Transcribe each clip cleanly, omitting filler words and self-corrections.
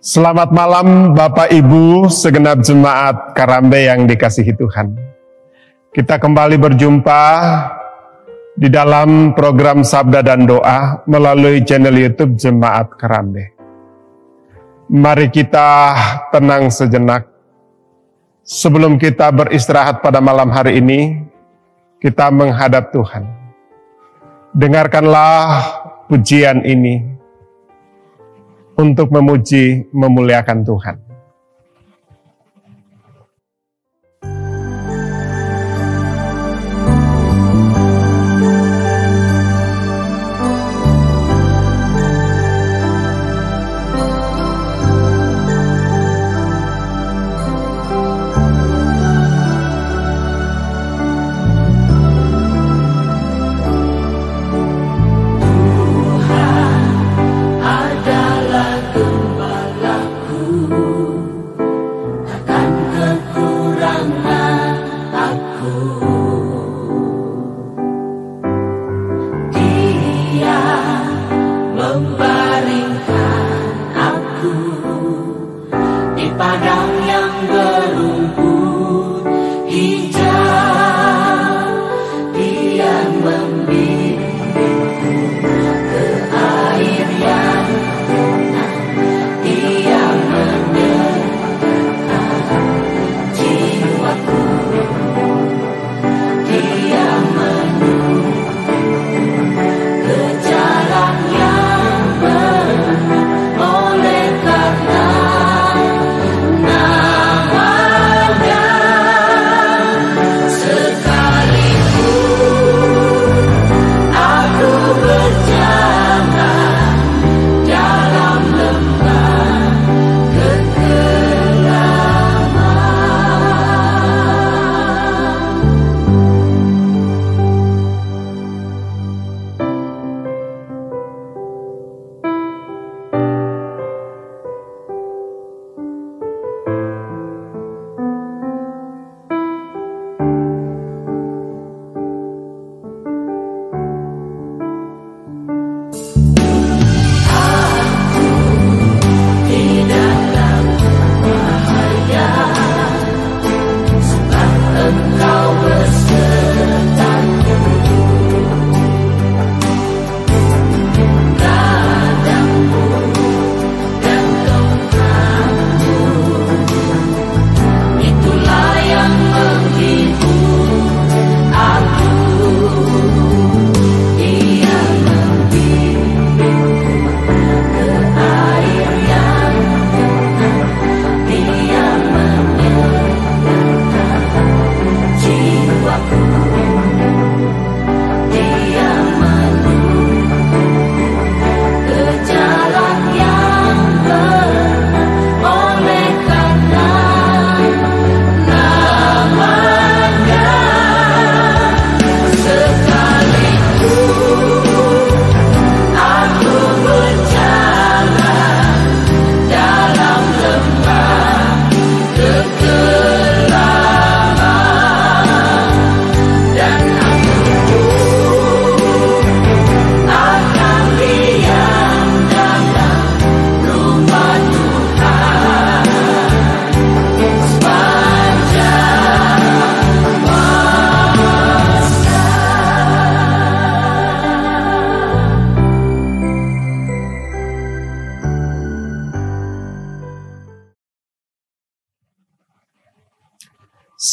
Selamat malam Bapak Ibu segenap jemaat Karambe yang dikasihi Tuhan. Kita kembali berjumpa di dalam program Sabda dan Doa melalui channel YouTube Jemaat Karambe. Mari kita tenang sejenak. Sebelum kita beristirahat pada malam hari ini, kita menghadap Tuhan. Dengarkanlah pujian ini untuk memuji, memuliakan Tuhan.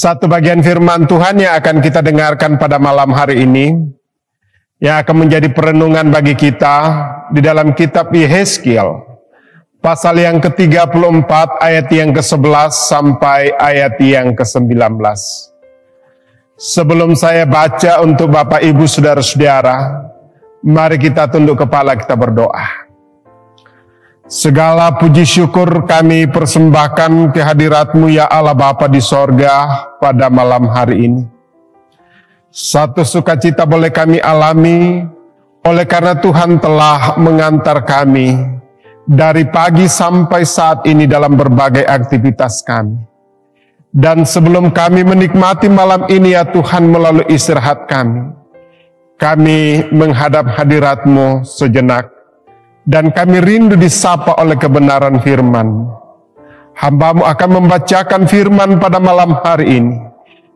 Satu bagian firman Tuhan yang akan kita dengarkan pada malam hari ini, yang akan menjadi perenungan bagi kita di dalam kitab Yehezkiel, pasal yang ke-34 ayat yang ke-11 sampai ayat yang ke-19. Sebelum saya baca untuk Bapak Ibu Saudara-saudara, mari kita tunduk kepala, kita berdoa. Segala puji syukur kami persembahkan kehadirat-Mu ya Allah Bapa di sorga pada malam hari ini. Satu sukacita boleh kami alami oleh karena Tuhan telah mengantar kami dari pagi sampai saat ini dalam berbagai aktivitas kami. Dan sebelum kami menikmati malam ini ya Tuhan melalui istirahat kami menghadap hadirat-Mu sejenak. dan kami rindu disapa oleh kebenaran firman. Hamba-Mu akan membacakan firman pada malam hari ini.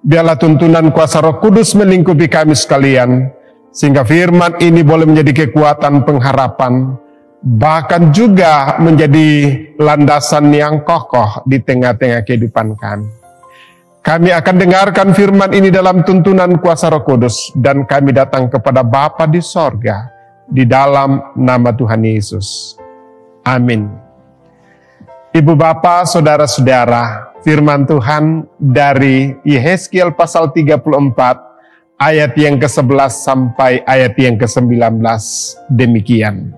Biarlah tuntunan kuasa Roh Kudus melingkupi kami sekalian, sehingga firman ini boleh menjadi kekuatan pengharapan, bahkan juga menjadi landasan yang kokoh di tengah-tengah kehidupan kami. Kami akan dengarkan firman ini dalam tuntunan kuasa Roh Kudus, dan kami datang kepada Bapa di sorga, di dalam nama Tuhan Yesus. Amin. Ibu bapak, saudara-saudara, firman Tuhan dari Yehezkiel pasal 34 ayat yang ke-11 sampai ayat yang ke-19 demikian.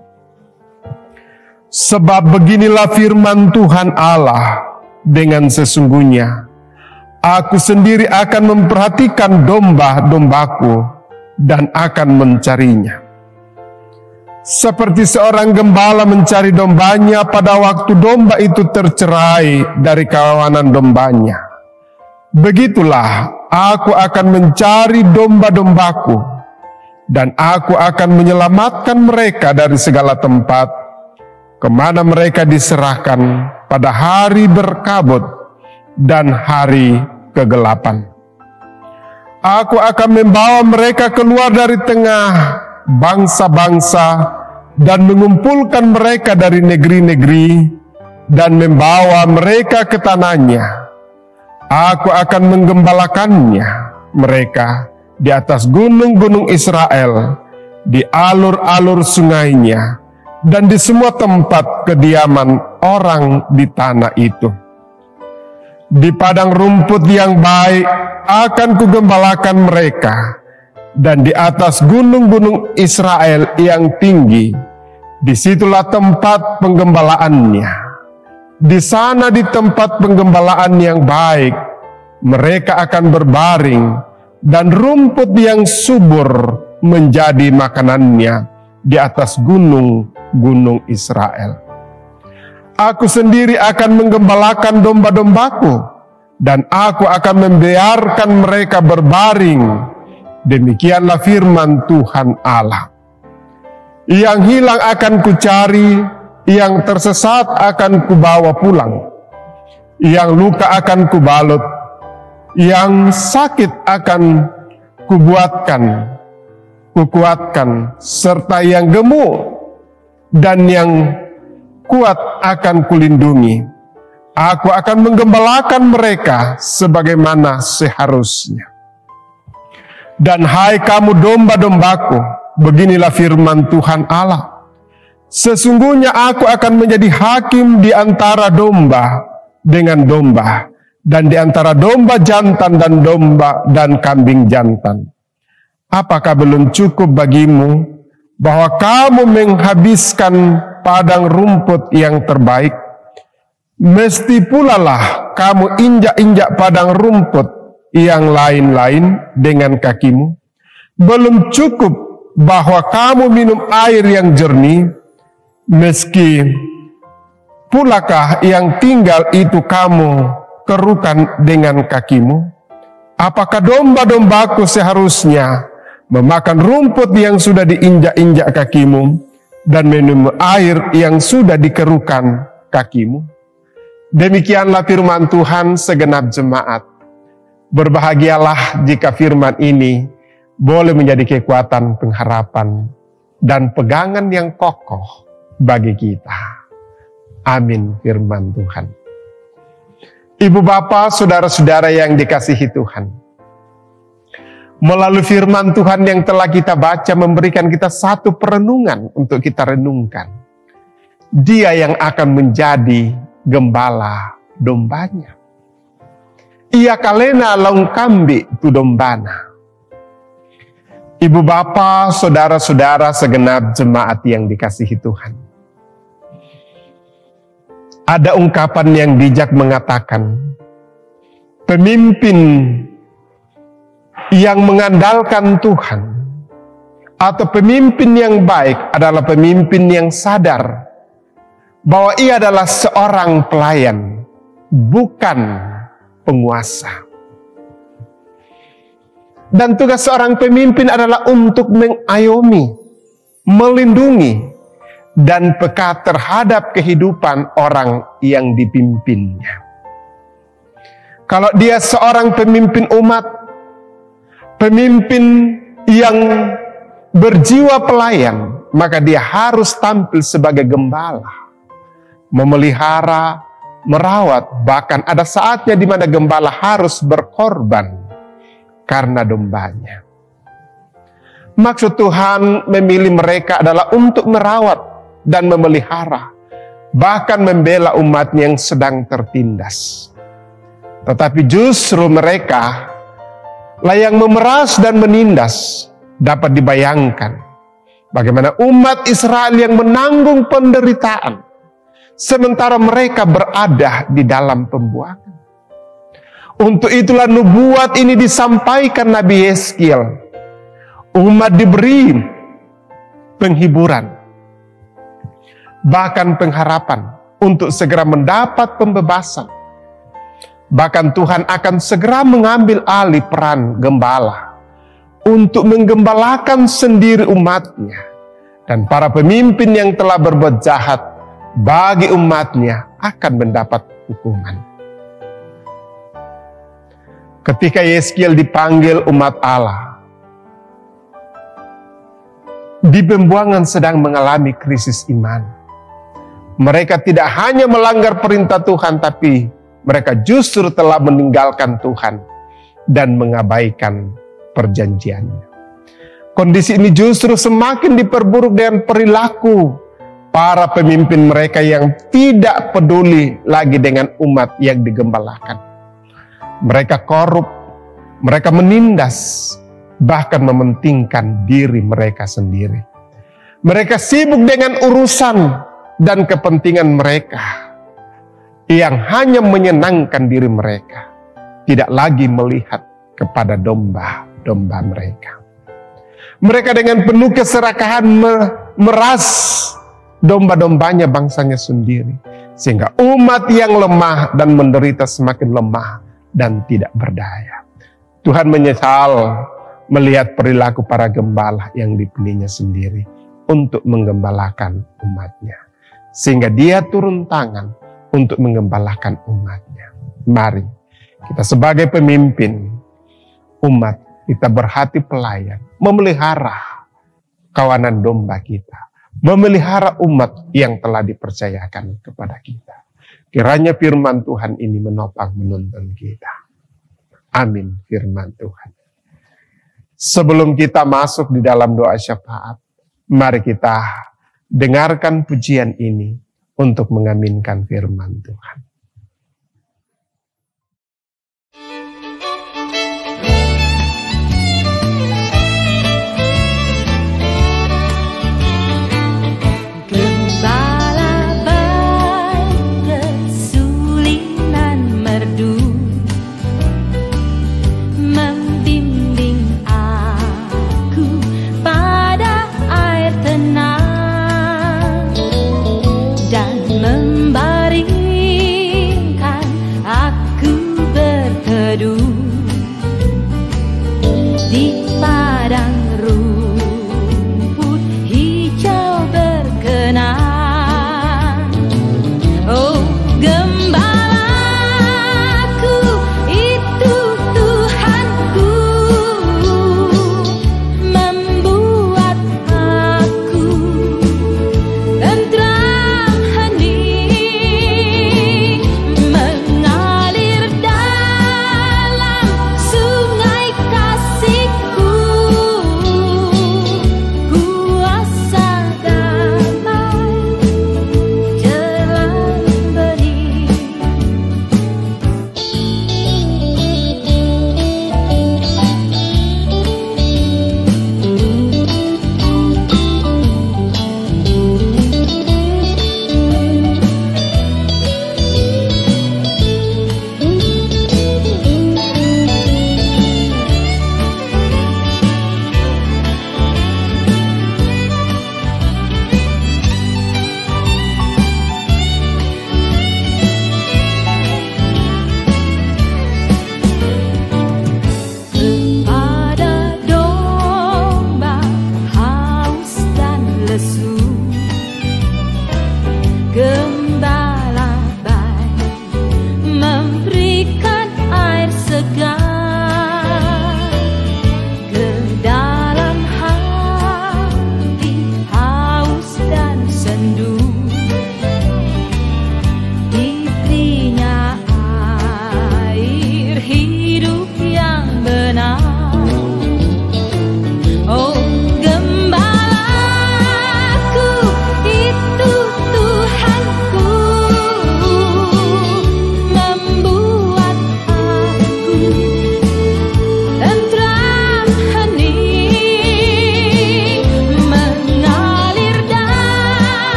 Sebab beginilah firman Tuhan Allah, dengan sesungguhnya Aku sendiri akan memperhatikan domba-dombaku dan akan mencarinya. Seperti seorang gembala mencari dombanya pada waktu domba itu tercerai dari kawanan dombanya, begitulah Aku akan mencari domba-dombaku, dan Aku akan menyelamatkan mereka dari segala tempat kemana mereka diserahkan pada hari berkabut dan hari kegelapan. Aku akan membawa mereka keluar dari tengah bangsa-bangsa dan mengumpulkan mereka dari negeri-negeri dan membawa mereka ke tanahnya. Aku akan menggembalakannya mereka di atas gunung-gunung Israel, di alur-alur sungainya, dan di semua tempat kediaman orang di tanah itu. Di padang rumput yang baik akan kugembalakan mereka, dan di atas gunung-gunung Israel yang tinggi, disitulah tempat penggembalaannya. Di sana, di tempat penggembalaan yang baik, mereka akan berbaring, dan rumput yang subur menjadi makanannya di atas gunung-gunung Israel. Aku sendiri akan menggembalakan domba-dombaku, dan Aku akan membiarkan mereka berbaring. Demikianlah firman Tuhan Allah. Yang hilang akan kucari, yang tersesat akan kubawa pulang, yang luka akan kubalut, yang sakit akan kukuatkan, serta yang gemuk dan yang kuat akan kulindungi. Aku akan menggembalakan mereka sebagaimana seharusnya. Dan hai kamu domba-dombaku, beginilah firman Tuhan Allah. Sesungguhnya Aku akan menjadi hakim di antara domba dengan domba, dan di antara domba jantan dan domba dan kambing jantan. Apakah belum cukup bagimu bahwa kamu menghabiskan padang rumput yang terbaik? Mesti pula lah kamu injak-injak padang rumput yang lain-lain dengan kakimu. Belum cukup bahwa kamu minum air yang jernih, meski pulakah yang tinggal itu kamu kerukan dengan kakimu? Apakah domba-dombaku seharusnya memakan rumput yang sudah diinjak-injak kakimu dan minum air yang sudah dikerukan kakimu? Demikianlah firman Tuhan segenap jemaat. Berbahagialah jika firman ini boleh menjadi kekuatan pengharapan dan pegangan yang kokoh bagi kita. Amin firman Tuhan. Ibu bapak, saudara-saudara yang dikasihi Tuhan, melalui firman Tuhan yang telah kita baca memberikan kita satu perenungan untuk kita renungkan. Dia yang akan menjadi gembala dombanya. Ia kalena longkambi tu dombana. Ibu bapa, saudara-saudara segenap jemaat yang dikasihi Tuhan. Ada ungkapan yang bijak mengatakan, pemimpin yang mengandalkan Tuhan atau pemimpin yang baik adalah pemimpin yang sadar bahwa ia adalah seorang pelayan, bukan penguasa. Dan tugas seorang pemimpin adalah untuk mengayomi, melindungi, dan peka terhadap kehidupan orang yang dipimpinnya. Kalau dia seorang pemimpin umat, pemimpin yang berjiwa pelayan, maka dia harus tampil sebagai gembala, memelihara, merawat, bahkan ada saatnya di mana gembala harus berkorban karena dombanya. Maksud Tuhan memilih mereka adalah untuk merawat dan memelihara, bahkan membela umatnya yang sedang tertindas. Tetapi justru mereka lah yang memeras dan menindas. Dapat dibayangkan bagaimana umat Israel yang menanggung penderitaan, sementara mereka berada di dalam pembuangan. Untuk itulah nubuat ini disampaikan Nabi Yeskiel. Umat diberi penghiburan, bahkan pengharapan untuk segera mendapat pembebasan. Bahkan Tuhan akan segera mengambil alih peran gembala untuk menggembalakan sendiri umatnya. Dan para pemimpin yang telah berbuat jahat bagi umatnya akan mendapat hukuman. Ketika Yeskiel dipanggil umat Allah, di pembuangan sedang mengalami krisis iman. Mereka tidak hanya melanggar perintah Tuhan, tapi mereka justru telah meninggalkan Tuhan dan mengabaikan perjanjiannya. Kondisi ini justru semakin diperburuk dengan perilaku para pemimpin mereka yang tidak peduli lagi dengan umat yang digembalakan. Mereka korup, mereka menindas, bahkan mementingkan diri mereka sendiri. Mereka sibuk dengan urusan dan kepentingan mereka yang hanya menyenangkan diri mereka, tidak lagi melihat kepada domba-domba mereka. Mereka dengan penuh keserakahan meras domba-dombanya bangsanya sendiri, sehingga umat yang lemah dan menderita semakin lemah dan tidak berdaya. Tuhan menyesal melihat perilaku para gembala yang dipilihnya sendiri untuk menggembalakan umatnya, sehingga dia turun tangan untuk menggembalakan umatnya. Mari kita sebagai pemimpin umat, kita berhati pelayan, memelihara kawanan domba kita, memelihara umat yang telah dipercayakan kepada kita. Kiranya firman Tuhan ini menopang menuntun kita. Amin firman Tuhan. Sebelum kita masuk di dalam doa syafaat, mari kita dengarkan pujian ini untuk mengaminkan firman Tuhan. Dan memberi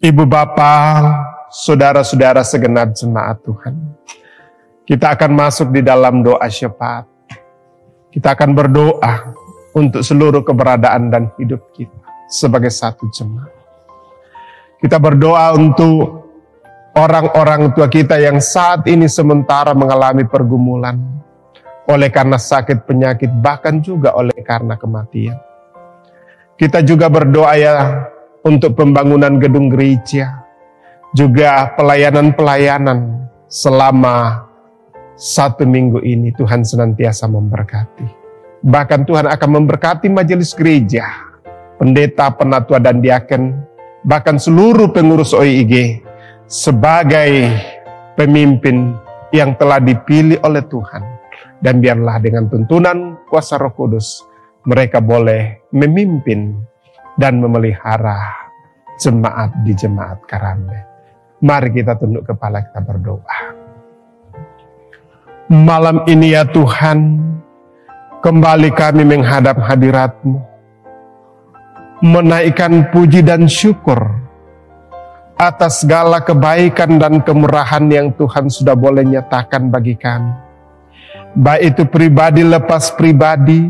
Ibu Bapa, saudara-saudara segenap jemaat Tuhan, kita akan masuk di dalam doa syafaat. Kita akan berdoa untuk seluruh keberadaan dan hidup kita sebagai satu jemaat. Kita berdoa untuk orang-orang tua kita yang saat ini sementara mengalami pergumulan oleh karena sakit penyakit, bahkan juga oleh karena kematian. Kita juga berdoa ya untuk pembangunan gedung gereja, juga pelayanan-pelayanan selama 1 minggu ini. Tuhan senantiasa memberkati. Bahkan Tuhan akan memberkati majelis gereja, pendeta, penatua, dan diaken, bahkan seluruh pengurus OIG sebagai pemimpin yang telah dipilih oleh Tuhan. Dan biarlah dengan tuntunan kuasa Roh Kudus, mereka boleh memimpin dan memelihara jemaat di Jemaat Karambe. Mari kita tunduk kepala, kita berdoa. Malam ini ya Tuhan, kembali kami menghadap hadirat-Mu, menaikkan puji dan syukur atas segala kebaikan dan kemurahan yang Tuhan sudah boleh nyatakan bagi kami. Baik itu pribadi lepas pribadi,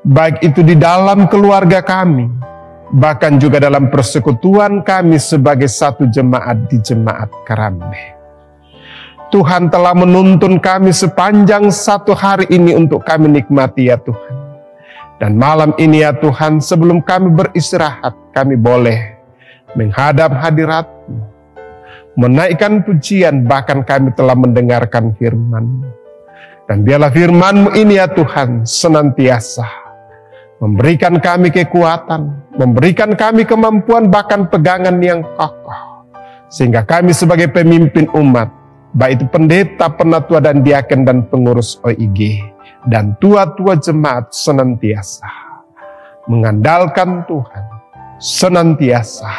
baik itu di dalam keluarga kami, bahkan juga dalam persekutuan kami sebagai satu jemaat di Jemaat Karambe. Tuhan telah menuntun kami sepanjang 1 hari ini untuk kami nikmati ya Tuhan. Dan malam ini ya Tuhan, sebelum kami beristirahat, kami boleh menghadap hadirat-Mu, menaikkan pujian, bahkan kami telah mendengarkan firman-Mu. Dan biarlah firman-Mu ini ya Tuhan senantiasa memberikan kami kekuatan, memberikan kami kemampuan, bahkan pegangan yang kokoh. Sehingga kami sebagai pemimpin umat, baik itu pendeta, penatua, dan diaken, dan pengurus OIG, dan tua-tua jemaat senantiasa mengandalkan Tuhan, senantiasa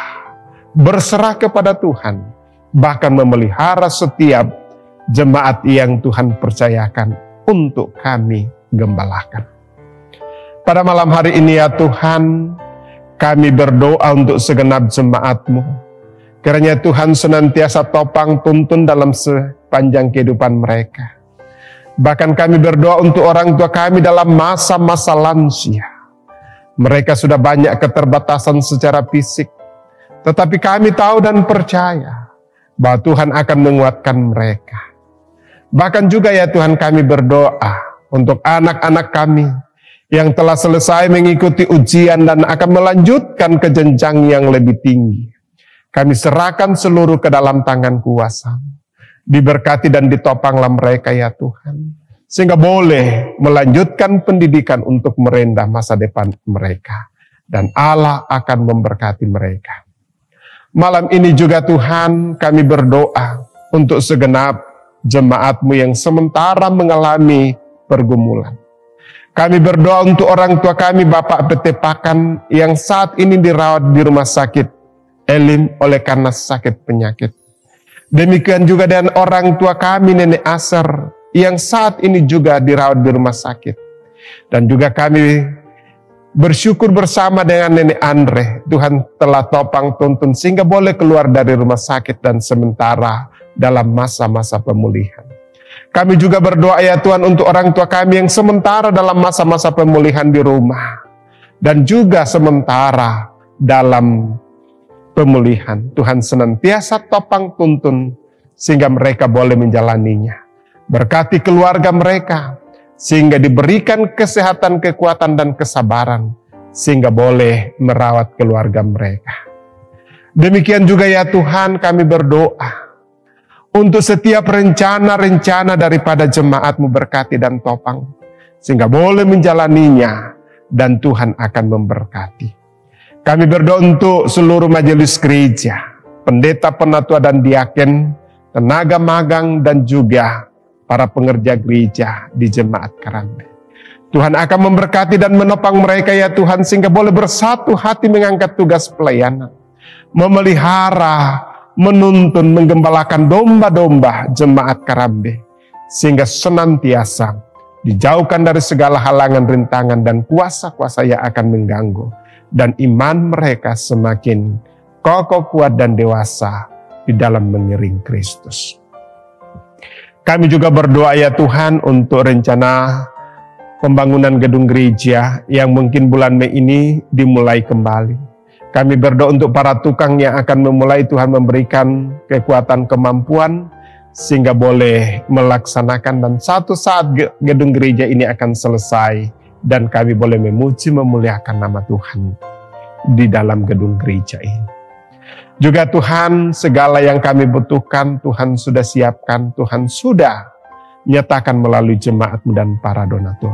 berserah kepada Tuhan, bahkan memelihara setiap jemaat yang Tuhan percayakan untuk kami gembalakan. Pada malam hari ini ya Tuhan, kami berdoa untuk segenap jemaat-Mu. Kiranya Tuhan senantiasa topang tuntun dalam sepanjang kehidupan mereka. Bahkan kami berdoa untuk orang tua kami dalam masa-masa lansia. Mereka sudah banyak keterbatasan secara fisik, tetapi kami tahu dan percaya bahwa Tuhan akan menguatkan mereka. Bahkan juga ya Tuhan, kami berdoa untuk anak-anak kami yang telah selesai mengikuti ujian dan akan melanjutkan ke jenjang yang lebih tinggi. Kami serahkan seluruh ke dalam tangan kuasa. Diberkati dan ditopanglah mereka ya Tuhan, sehingga boleh melanjutkan pendidikan untuk merendah masa depan mereka. Dan Allah akan memberkati mereka. Malam ini juga Tuhan, kami berdoa untuk segenap jemaat-Mu yang sementara mengalami pergumulan. Kami berdoa untuk orang tua kami, Bapak Petepakan, yang saat ini dirawat di rumah sakit Elim oleh karena sakit penyakit. Demikian juga dengan orang tua kami, Nenek Asar, yang saat ini juga dirawat di rumah sakit. Dan juga kami bersyukur bersama dengan Nenek Andre, Tuhan telah topang tuntun sehingga boleh keluar dari rumah sakit dan sementara dalam masa-masa pemulihan. Kami juga berdoa ya Tuhan untuk orang tua kami yang sementara dalam masa-masa pemulihan di rumah. Dan juga sementara dalam pemulihan. Tuhan senantiasa topang tuntun sehingga mereka boleh menjalaninya. Berkati keluarga mereka sehingga diberikan kesehatan, kekuatan, dan kesabaran sehingga boleh merawat keluarga mereka. Demikian juga ya Tuhan, kami berdoa untuk setiap rencana-rencana daripada jemaat-Mu, berkati dan topang sehingga boleh menjalaninya dan Tuhan akan memberkati. Kami berdoa untuk seluruh majelis gereja, pendeta, penatua, dan diaken, tenaga magang, dan juga para pengerja gereja di Jemaat Karambe. Tuhan akan memberkati dan menopang mereka ya Tuhan, sehingga boleh bersatu hati mengangkat tugas pelayanan, memelihara, menuntun, menggembalakan domba-domba Jemaat Karambe, sehingga senantiasa dijauhkan dari segala halangan, rintangan, dan kuasa-kuasa yang akan mengganggu. Dan iman mereka semakin kokoh, kuat, dan dewasa di dalam mengiring Kristus. Kami juga berdoa ya Tuhan untuk rencana pembangunan gedung gereja yang mungkin bulan Mei ini dimulai kembali. Kami berdoa untuk para tukang yang akan memulai, Tuhan memberikan kekuatan, kemampuan, sehingga boleh melaksanakan, dan satu saat gedung gereja ini akan selesai, dan kami boleh memuji, memuliakan nama Tuhan di dalam gedung gereja ini. Juga Tuhan, segala yang kami butuhkan, Tuhan sudah siapkan, Tuhan sudah nyatakan melalui jemaat-Mu dan para donatur.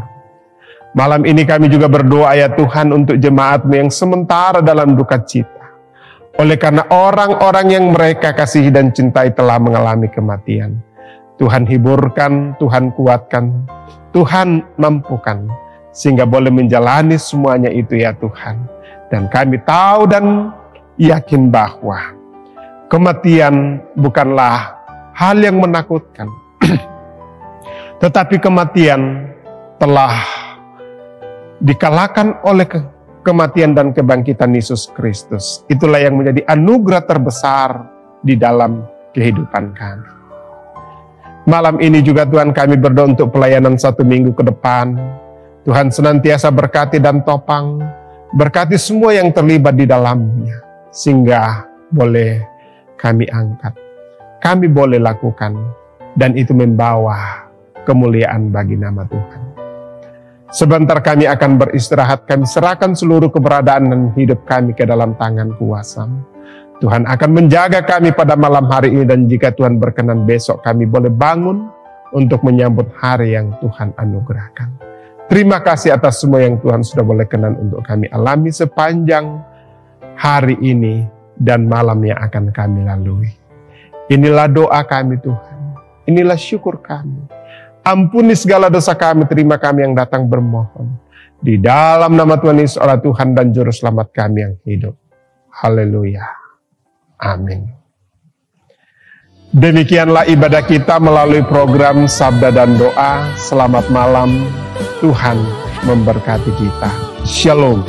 Malam ini kami juga berdoa ya Tuhan untuk jemaat-Mu yang sementara dalam duka cita. Oleh karena orang-orang yang mereka kasihi dan cintai telah mengalami kematian. Tuhan hiburkan, Tuhan kuatkan, Tuhan mampukan, sehingga boleh menjalani semuanya itu ya Tuhan. Dan kami tahu dan yakin bahwa kematian bukanlah hal yang menakutkan. Tetapi kematian telah dikalahkan oleh kematian dan kebangkitan Yesus Kristus. Itulah yang menjadi anugerah terbesar di dalam kehidupan kami. Malam ini juga Tuhan kami berdoa untuk pelayanan 1 minggu ke depan. Tuhan senantiasa berkati dan topang, berkati semua yang terlibat di dalamnya, sehingga boleh kami angkat, kami boleh lakukan, dan itu membawa kemuliaan bagi nama Tuhan. Sebentar kami akan beristirahat, kami serahkan seluruh keberadaan dan hidup kami ke dalam tangan kuasa-Mu. Tuhan akan menjaga kami pada malam hari ini, dan jika Tuhan berkenan besok kami boleh bangun untuk menyambut hari yang Tuhan anugerahkan. Terima kasih atas semua yang Tuhan sudah boleh kenan untuk kami alami sepanjang hari ini dan malam yang akan kami lalui. Inilah doa kami Tuhan, inilah syukur kami. Ampuni segala dosa kami, terima kami yang datang bermohon. Di dalam nama Tuhan Yesus Allah Tuhan dan Juru Selamat kami yang hidup. Haleluya. Amin. Demikianlah ibadah kita melalui program Sabda dan Doa. Selamat malam, Tuhan memberkati kita. Shalom.